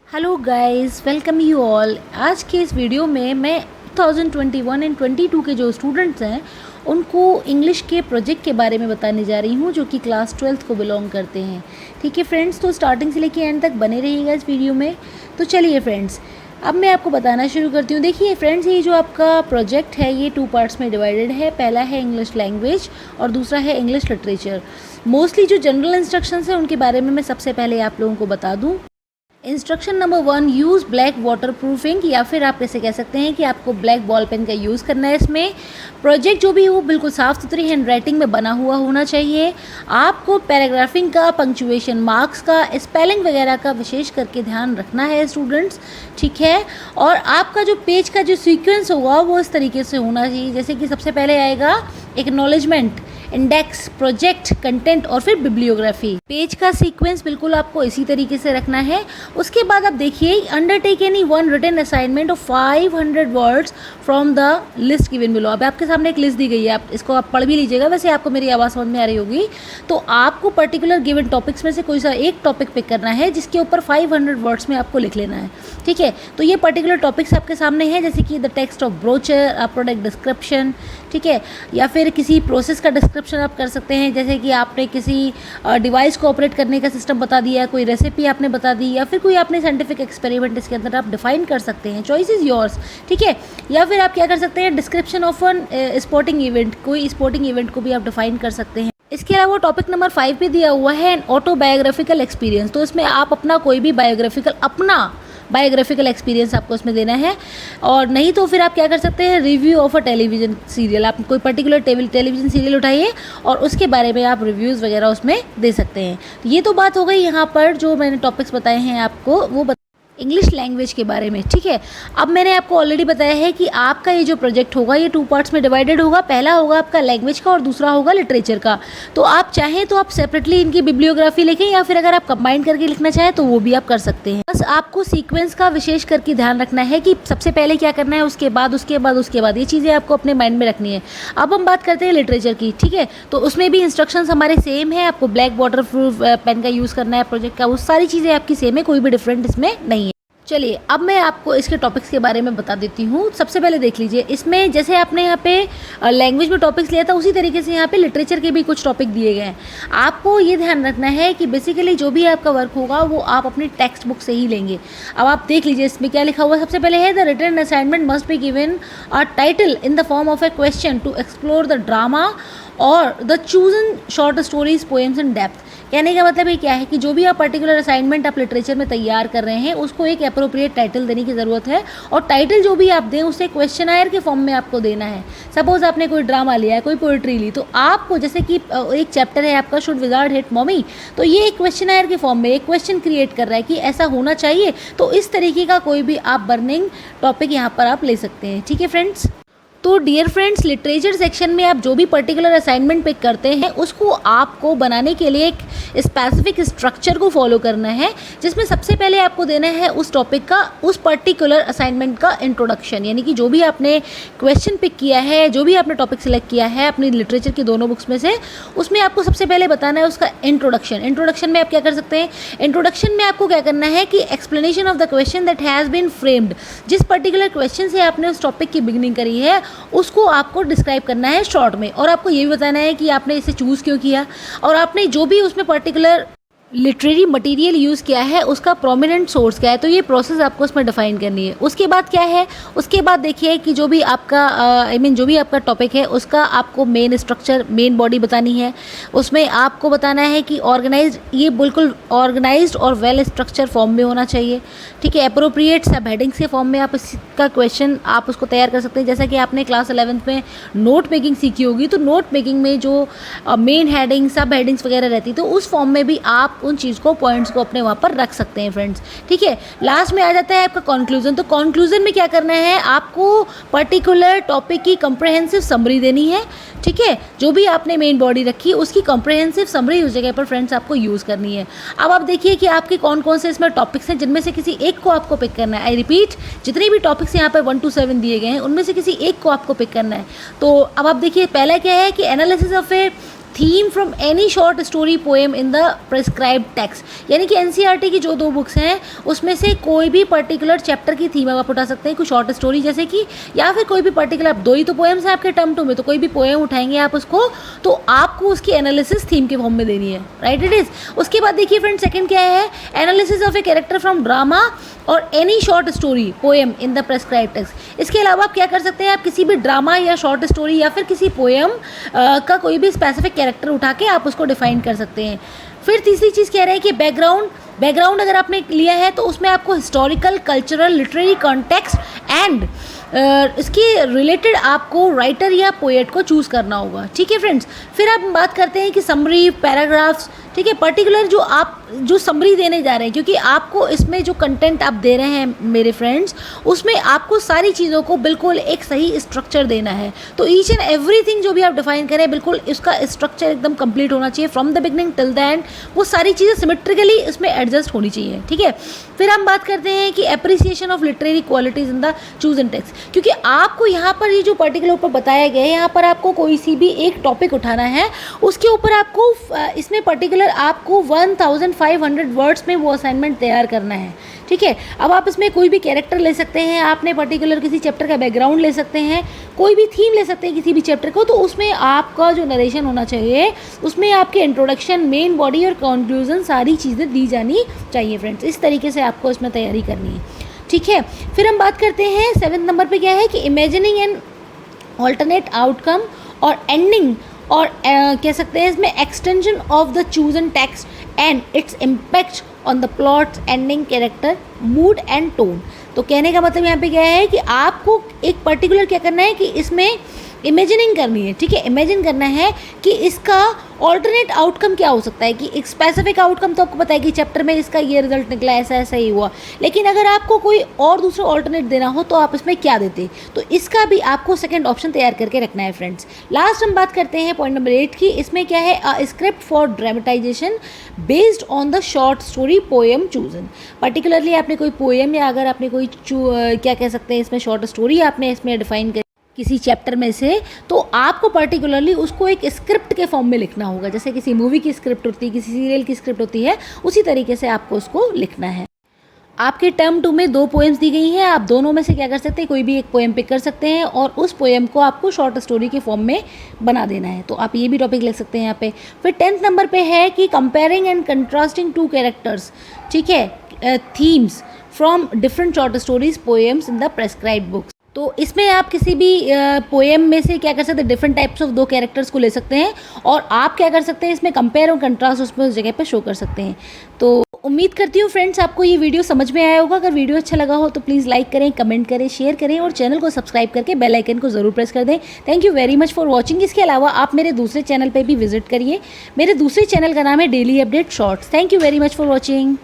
Hello guys, welcome you all. आज के इस वीडियो में मैं 2021 एंड 22 के जो स्टूडेंट्स हैं उनको इंग्लिश के प्रोजेक्ट के बारे में बताने जा रही हूँ, जो कि क्लास 12th को बिलोंग करते हैं। ठीक है फ्रेंड्स, तो स्टार्टिंग से लेके एंड तक बने रहिएगा इस वीडियो में। तो चलिए फ्रेंड्स, अब मैं आपको बताना शुरू करती हूँ। देखिए फ्रेंड्स, ये जो आपका प्रोजेक्ट है ये 2 पार्ट्स में डिवाइडेड है। पहला है इंग्लिश लैंग्वेज और दूसरा है इंग्लिश लिटरेचर। मोस्टली जो जनरल इंस्ट्रक्शंस हैं उनके बारे में मैं सबसे पहले आप लोगों को बता दूँ। Instruction number 1, use black water proofing, या फिर आप ऐसे कह सकते हैं कि आपको ब्लैक बॉल पेन का यूज़ करना है। इसमें प्रोजेक्ट जो भी हो बिल्कुल साफ़ सुथरी हैंड राइटिंग में बना हुआ होना चाहिए। आपको पैराग्राफिंग का, पंक्चुएशन मार्क्स का, स्पेलिंग वगैरह का विशेष करके ध्यान रखना है स्टूडेंट्स, ठीक है। और आपका जो पेज का जो सीक्वेंस होगा वो इस तरीके से होना चाहिए, जैसे कि सबसे पहले आएगा एक्नॉलेजमेंट, इंडेक्स, प्रोजेक्ट, कंटेंट और फिर बिब्लियोग्राफी। पेज का सीक्वेंस बिल्कुल आपको इसी तरीके से रखना है। उसके बाद आप देखिए, undertake any one written assignment of 500 words from the list given below. अब आपके सामने एक लिस्ट दी गई है, आप इसको आप पढ़ भी लीजिएगा। वैसे आपको मेरी आवाज़ समझ में आ रही होगी। तो आपको पर्टिकुलर गिवन टॉपिक्स में से कोई सा एक टॉपिक पिक करना है जिसके ऊपर 500 वर्ड्स में आपको लिख लेना है, ठीक है। तो ये पर्टिकुलर टॉपिक्स आपके सामने हैं, जैसे कि the text of brochure, product description, ठीक है, या फिर किसी प्रोसेस का डिस्क्रिप्शन आप कर सकते हैं, जैसे कि आपने किसी डिवाइस को ऑपरेट करने का सिस्टम बता दिया, कोई रेसिपी आपने बता दी, या फिर कोई आपने साइंटिफिक एक्सपेरिमेंट इसके अंदर आप डिफाइन कर सकते हैं। चॉइस इज़ योर्स, ठीक है। या फिर आप क्या कर सकते हैं, description of an sporting event, कोई स्पोर्टिंग इवेंट को भी आप डिफाइन कर सकते हैं। इसके अलावा टॉपिक नंबर 5 पे दिया हुआ है एन ऑटोबायोग्राफिकल एक्सपीरियंस। तो इसमें आप अपना कोई भी बायोग्राफिकल एक्सपीरियंस आपको उसमें देना है। और नहीं तो फिर आप क्या कर सकते हैं, review of a television serial. आप कोई पर्टिकुलर टेलीविज़न सीरियल उठाइए और उसके बारे में आप रिव्यूज़ वगैरह उसमें दे सकते हैं। तो ये तो बात हो गई यहाँ पर जो मैंने टॉपिक्स बताए हैं आपको, वो इंग्लिश लैंग्वेज के बारे में, ठीक है। अब मैंने आपको ऑलरेडी बताया है कि आपका ये जो प्रोजेक्ट होगा ये 2 पार्ट्स में डिवाइडेड होगा। पहला होगा आपका लैंग्वेज का और दूसरा होगा लिटरेचर का। तो आप चाहें तो आप सेपरेटली इनकी बिब्लियोग्राफी लिखें, या फिर अगर आप कंबाइन करके लिखना चाहें तो वो भी आप कर सकते हैं। बस आपको सीक्वेंस का विशेष करके ध्यान रखना है कि सबसे पहले क्या करना है, उसके बाद ये चीज़ें आपको अपने माइंड में रखनी है। अब हम बात करते हैं लिटरेचर की, ठीक है। तो उसमें भी इंस्ट्रक्शंस हमारे सेम है। आपको ब्लैक वाटर प्रूफ पेन का यूज़ करना है प्रोजेक्ट का, वो सारी चीज़ें आपकी सेम है, कोई भी डिफरेंट इसमें नहीं है। चलिए अब मैं आपको इसके टॉपिक्स के बारे में बता देती हूँ। सबसे पहले देख लीजिए, इसमें जैसे आपने यहाँ पे लैंग्वेज में टॉपिक्स लिया था, उसी तरीके से यहाँ पे लिटरेचर के भी कुछ टॉपिक दिए गए हैं। आपको ये ध्यान रखना है कि बेसिकली जो भी आपका वर्क होगा वो आप अपनी टेक्स्ट बुक से ही लेंगे। अब आप देख लीजिए इसमें क्या लिखा हुआ है। सबसे पहले है, the written assignment must be given a title in the form of a question to explore the drama और the chosen short stories poems in depth. कहने का मतलब ये क्या है कि जो भी आप पर्टिकुलर असाइनमेंट आप लिटरेचर में तैयार कर रहे हैं उसको एक अप्रोप्रिएट टाइटल देने की ज़रूरत है। और टाइटल जो भी आप दें उसे क्वेश्चनायर के फॉर्म में आपको देना है। सपोज आपने कोई ड्रामा लिया है, कोई पोइट्री ली, तो आपको जैसे कि एक चैप्टर है आपका, शुड विजार्ड हिट मॉमी, तो ये एक क्वेश्चनायर के फॉर्म में एक क्वेश्चन क्रिएट कर रहा है कि ऐसा होना चाहिए। तो इस तरीके का कोई भी आप बर्निंग टॉपिक यहाँ पर आप ले सकते हैं, ठीक है फ्रेंड्स। तो डियर फ्रेंड्स, लिटरेचर सेक्शन में आप जो भी पर्टिकुलर असाइनमेंट पिक करते हैं उसको आपको बनाने के लिए एक स्पेसिफिक स्ट्रक्चर को फॉलो करना है, जिसमें सबसे पहले आपको देना है उस टॉपिक का, उस पर्टिकुलर असाइनमेंट का इंट्रोडक्शन। यानी कि जो भी आपने क्वेश्चन पिक किया है, जो भी आपने टॉपिक सेलेक्ट किया है अपनी लिटरेचर की दोनों बुक्स में से, उसमें आपको सबसे पहले बताना है उसका इंट्रोडक्शन में आप क्या कर सकते हैं, इंट्रोडक्शन में आपको क्या करना है कि explanation of the question that has been framed. जिस पर्टिकुलर क्वेश्चन से आपने उस टॉपिक की बिगिनिंग करी है उसको आपको डिस्क्राइब करना है शॉर्ट में, और आपको ये भी बताना है कि आपने इसे चूज़ क्यों किया, और आपने जो भी उसमें पर्टिकुलर लिटरेरी मटेरियल यूज़ किया है उसका प्रोमिनेंट सोर्स क्या है। तो ये प्रोसेस आपको उसमें डिफाइन करनी है। उसके बाद क्या है, उसके बाद देखिए कि जो भी आपका जो भी आपका टॉपिक है उसका आपको मेन स्ट्रक्चर, मेन बॉडी बतानी है। उसमें आपको बताना है कि ये बिल्कुल ऑर्गेनाइज्ड और वेल स्ट्रक्चर फॉर्म में होना चाहिए, ठीक है। अप्रोप्रिएट सब हेडिंग्स के फॉर्म में आप इसका क्वेश्चन आप उसको तैयार कर सकते हैं। जैसा कि आपने क्लास 11th में नोट मेकिंग सीखी होगी, तो नोट मेकिंग में जो मेन हेडिंग, सब हेडिंग्स वगैरह रहती, तो उस फॉर्म में भी आप उन चीज़ को, पॉइंट्स को अपने वहाँ पर रख सकते हैं फ्रेंड्स, ठीक है। लास्ट में आ जाता है आपका कंक्लूजन। तो कंक्लूजन में क्या करना है, आपको पर्टिकुलर टॉपिक की कंप्रहेंसिव समरी देनी है, ठीक है। जो भी आपने मेन बॉडी रखी उसकी कंप्रहेंसिव समरी उस जगह पर फ्रेंड्स आपको यूज़ करनी है। अब आप देखिए कि आपके कौन कौन से इसमें टॉपिक्स हैं, जिनमें से किसी एक को आपको पिक करना है। आई रिपीट, जितने भी टॉपिक्स यहाँ पर 1 to 7 दिए गए हैं उनमें से किसी एक को आपको पिक करना है। तो अब आप देखिए, पहला क्या है कि analysis of A theme from any short story poem in the prescribed text. यानी कि एनसीईआरटी की जो 2 बुक्स हैं उसमें से कोई भी पर्टिकुलर चैप्टर की थीम आप उठा सकते हैं, कोई शॉर्ट स्टोरी जैसे कि, या फिर कोई भी पर्टिकुलर, 2 ही तो पोएम्स हैं आपके टर्म 2 में, तो कोई भी पोएम उठाएंगे आप उसको, तो आपको उसकी एनालिसिस थीम के फॉर्म में देनी है, राइट इट इज़। उसके बाद देखिए फ्रेंड सेकंड क्या है, analysis of a character from drama और any short story poem in the prescribed text. इसके अलावा आप क्या कर सकते हैं, आप किसी भी ड्रामा या शॉर्ट स्टोरी या फिर किसी पोएम का कोई भी स्पेसिफिक कैरेक्टर उठा के आप उसको डिफाइन कर सकते हैं। फिर तीसरी चीज़ कह रहे हैं कि बैकग्राउंड अगर आपने लिया है तो उसमें आपको historical, cultural, literary context and इसके रिलेटेड आपको राइटर या पोएट को चूज़ करना होगा, ठीक है फ्रेंड्स। फिर आप बात करते हैं कि समरी, पैराग्राफ्स, ठीक है, पर्टिकुलर जो आप जो समरी देने जा रहे हैं, क्योंकि आपको इसमें जो कंटेंट आप दे रहे हैं मेरे फ्रेंड्स, उसमें आपको सारी चीज़ों को बिल्कुल एक सही स्ट्रक्चर देना है। तो ईच एंड एवरीथिंग जो भी आप डिफाइन करें, बिल्कुल इसका स्ट्रक्चर एकदम कंप्लीट होना चाहिए from the beginning till the end. वो सारी चीज़ें सिमेट्रिकली इसमें एडजस्ट होनी चाहिए, ठीक है। फिर हम बात करते हैं कि appreciation of literary qualities in the chosen text, क्योंकि आपको यहाँ पर ये जो पर्टिकुलर ऊपर बताया गया है, यहाँ पर आपको कोई सी भी एक टॉपिक उठाना है, उसके ऊपर आपको इसमें पर्टिकुलर आपको 1500 वर्ड्स में वो असाइनमेंट तैयार करना है, ठीक है। अब आप इसमें कोई भी कैरेक्टर ले सकते हैं, आपने पर्टिकुलर किसी चैप्टर का बैकग्राउंड ले सकते हैं, कोई भी थीम ले सकते हैं किसी भी चैप्टर को, तो उसमें आपका जो नरेशन होना चाहिए उसमें आपके इंट्रोडक्शन, मेन बॉडी और कंक्लूजन सारी चीज़ें दी जानी चाहिए फ्रेंड्स। इस तरीके से आपको इसमें तैयारी करनी है, ठीक है। फिर हम बात करते हैं 7वें नंबर पे क्या है कि इमेजिनिंग एन ऑल्टरनेट आउटकम और एंडिंग, और कह सकते हैं इसमें extension of the chosen text and its impact on the plot, ending, character, mood and tone. तो कहने का मतलब यहाँ पे क्या है कि आपको एक पर्टिकुलर क्या करना है कि इसमें इमेजिनिंग करनी है, ठीक है। इमेजिन करना है कि इसका ऑल्टरनेट आउटकम क्या हो सकता है, कि एक स्पेसिफिक आउटकम तो आपको पता है कि चैप्टर में इसका ये रिजल्ट निकला, ऐसा ऐसा ही हुआ, लेकिन अगर आपको कोई और दूसरा ऑल्टरनेट देना हो तो आप इसमें क्या देते, तो इसका भी आपको सेकंड ऑप्शन तैयार करके रखना है फ्रेंड्स। लास्ट हम बात करते हैं पॉइंट नंबर 8 की। इसमें क्या है, a script for dramatisation based on the short story poem chosen. Particularly आपने कोई पोएम या अगर आपने कोई क्या कह सकते हैं इसमें शॉर्ट स्टोरी आपने इसमें डिफाइन कर किसी चैप्टर में से, तो आपको पर्टिकुलरली उसको एक स्क्रिप्ट के फॉर्म में लिखना होगा, जैसे किसी मूवी की स्क्रिप्ट होती है, किसी सीरियल की स्क्रिप्ट होती है, उसी तरीके से आपको उसको लिखना है। आपके टर्म 2 में 2 पोएम्स दी गई हैं, आप दोनों में से क्या कर सकते हैं, कोई भी एक पोएम पिक कर सकते हैं और उस पोएम को आपको शॉर्ट स्टोरी के फॉर्म में बना देना है, तो आप ये भी टॉपिक लिख सकते हैं यहाँ पे। फिर 10th नंबर पे है कि कंपेयरिंग एंड कंट्रास्टिंग 2 कैरेक्टर्स, ठीक है, themes from different short stories poems in the prescribed books. तो इसमें आप किसी भी पोएम में से क्या कर सकते हैं, डिफरेंट टाइप्स ऑफ 2 कैरेक्टर्स को ले सकते हैं और आप क्या कर सकते हैं इसमें कंपेयर और कंट्रास्ट उसमें उस जगह पे शो कर सकते हैं। तो उम्मीद करती हूँ फ्रेंड्स आपको ये वीडियो समझ में आया होगा। अगर वीडियो अच्छा लगा हो तो प्लीज़ लाइक करें, कमेंट करें, शेयर करें और चैनल को सब्सक्राइब करके बेल आइकन को ज़रूर प्रेस कर दें। Thank you very much for watching. इसके अलावा आप मेरे दूसरे चैनल पर भी विजिट करिए। मेरे दूसरे चैनल का नाम है daily update shorts. Thank you very much for watching.